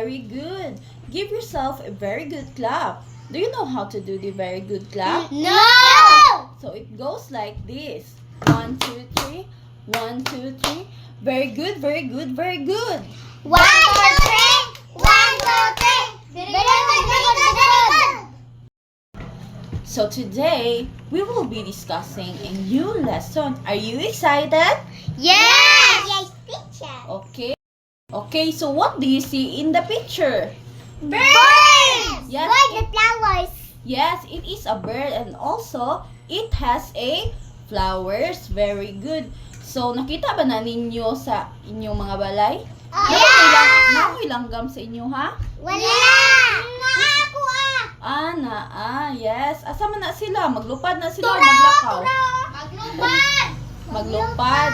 Very good. Give yourself a very good clap. Do you know how to do the very good clap? No! So it goes like this. 1, 2, 3. 1, 2, 3. Very good, very good, very good. 1, 2, 3! 1, 2, 3! Very good! So today, we will be discussing a new lesson. Are you excited? Yes! Yes, teacher! Okay. Okay, so what do you see in the picture? Birds! Yes. Bird with flowers. Yes, it is a bird and also it has a flowers. Very good. So nakita ba na ninyo sa inyong mga balay? Yeah! Nangoy langgam sa inyo ha? Wala! Ako Yes. Asa man na sila? Maglupad na sila o maglakaw? Maglupad! Maglupad.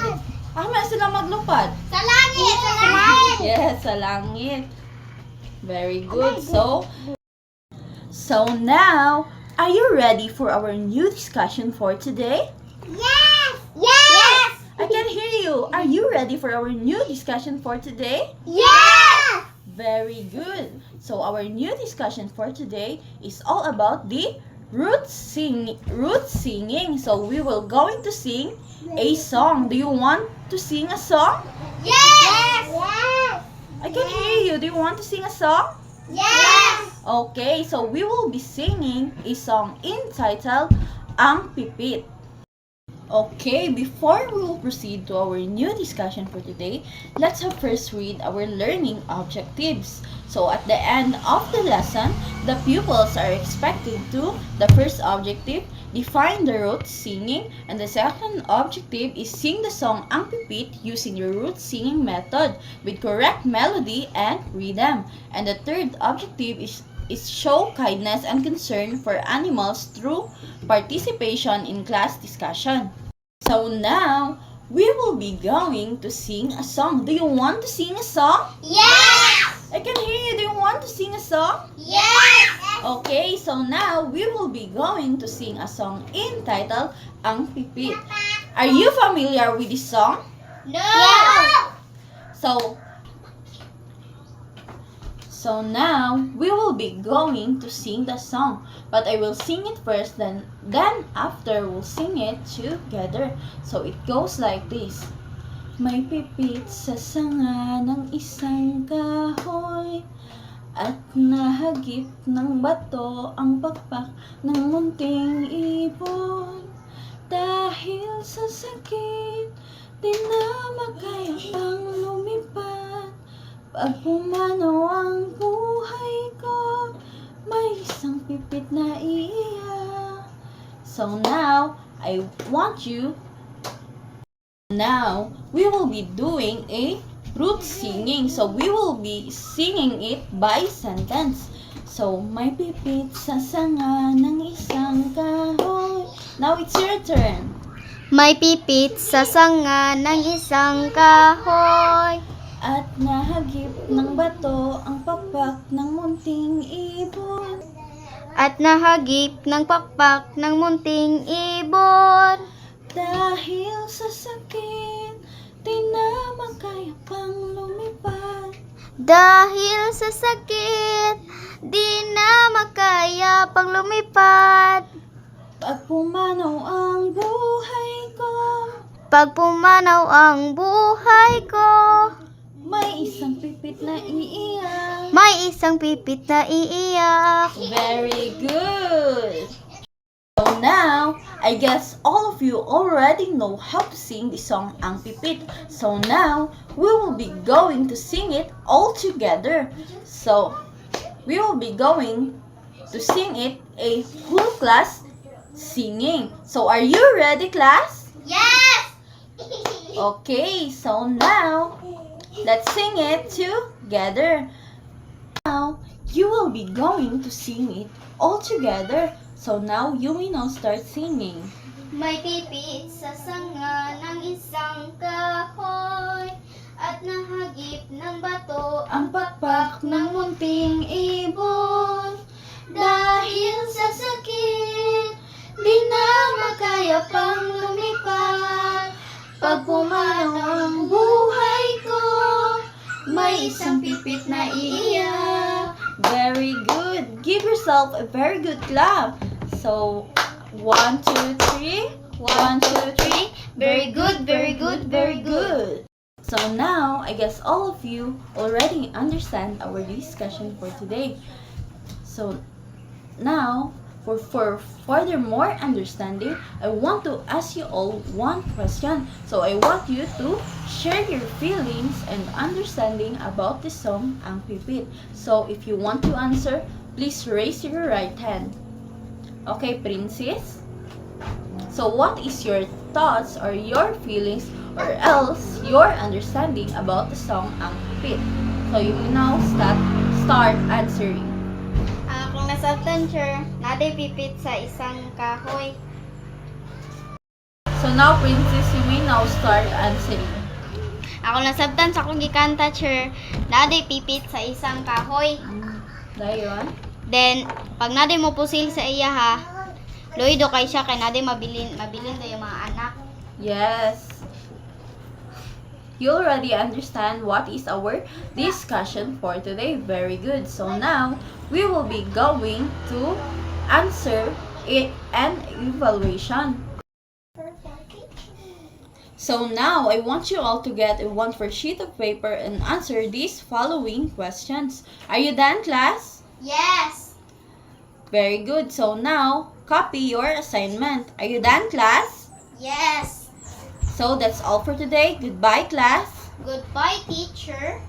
Asa man sila maglupad? Sa langit! Sa langit! Yes, sa langit. Very good. So now, are you ready for our new discussion for today? Yes! Yes! I can hear you. Are you ready for our new discussion for today? Yes! Very good. So our new discussion for today is all about the root singing. So we will going to sing a song. Do you want to sing a song? Yes! Yes! I can hear you. Do you want to sing a song? Yes! Okay, so we will be singing a song entitled Ang Pipit. Okay, before we will proceed to our new discussion for today, let's first read our learning objectives. So at the end of the lesson, the pupils are expected to, the first objective, define the root singing, and the second objective is sing the song Ang Pipit using the root singing method with correct melody and rhythm. And the third objective is show kindness and concern for animals through participation in class discussion. So now, we will be going to sing a song. Do you want to sing a song? Yes! I can hear you. Do you want to sing a song? Yes! Okay, so now we will be going to sing a song entitled Ang Pipit. Are you familiar with this song? No! So now we will be going to sing the song, but I will sing it first, then after we'll sing it together. So it goes like this. May pipit sa sanga ng isang kahoy at nahagip ng bato ang pakpak ng munting ibon. Dahil sa sakit, di na makaya pang lumipad. Pag pumanaw ang buhay ko, may isang pipit na iiyak. So now, now, we will be doing a root singing. So we will be singing it by sentence. So, may pipit sa sanga ng isang kahoy. Now it's your turn. May pipit sa sanga ng isang kahoy. At nahagip ng bato ang pakpak ng munting ibon. At nahagip ng pakpak ng munting ibon. Dahil sa sakit, di na makaya pang lumipad. Dahil sa sakit, di na makaya pang lumipad. Pag pumanaw ang buhay ko, Pag pumanaw ang buhay ko, may isang pipit na iiyak. may isang pipit na iiyak. Very good! So now, I guess all of you already know how to sing the song Ang Pipit. So now, we will be going to sing it all together. So, we will be going to sing it a whole class singing. So, are you ready, class? Yes! Okay, so now, let's sing it together. Now, you will be going to sing it all together. So now, you may now start singing. May pipit sa sanga ng isang kahoy at nahagip ng bato Ang pakpak ng munting ibon. dahil sa sakit, di na makaya pang lumipad. Pag pumanaw ang buhay ko, may isang pipit na iiyak. Very good. Give yourself a very good clap. So, 1, 2, 3. 1, 2, 3. Very good, very good, very good. So now, I guess all of you already understand our discussion for today. So now, for further more understanding, I want to ask you all one question. So I want you to share your feelings and understanding about the song Ang Pipit. So if you want to answer, please raise your right hand. Okay, Princess? So what is your thoughts or your feelings or else your understanding about the song Ang Pipit? So you will now start answering. Kung nasabtan, sir, naday pipit sa isang kahoy. So now, Princess, you may now start answering. Ako nasabtan sa akong gikanta, sir, naday pipit sa isang kahoy. Dayon. Then, pag naday mo pusil sa iya ha, loido kay siya kay naday mabilin daw yung mga anak. Yes. You already understand what is our discussion for today. Very good. So now, we will be going to answer it and evaluation. So now, I want you all to get a 1/4 sheet of paper and answer these following questions. Are you done, class? Yes! Very good. So now, copy your assignment. Are you done, class? Yes! So that's all for today. Goodbye, class. Goodbye, teacher.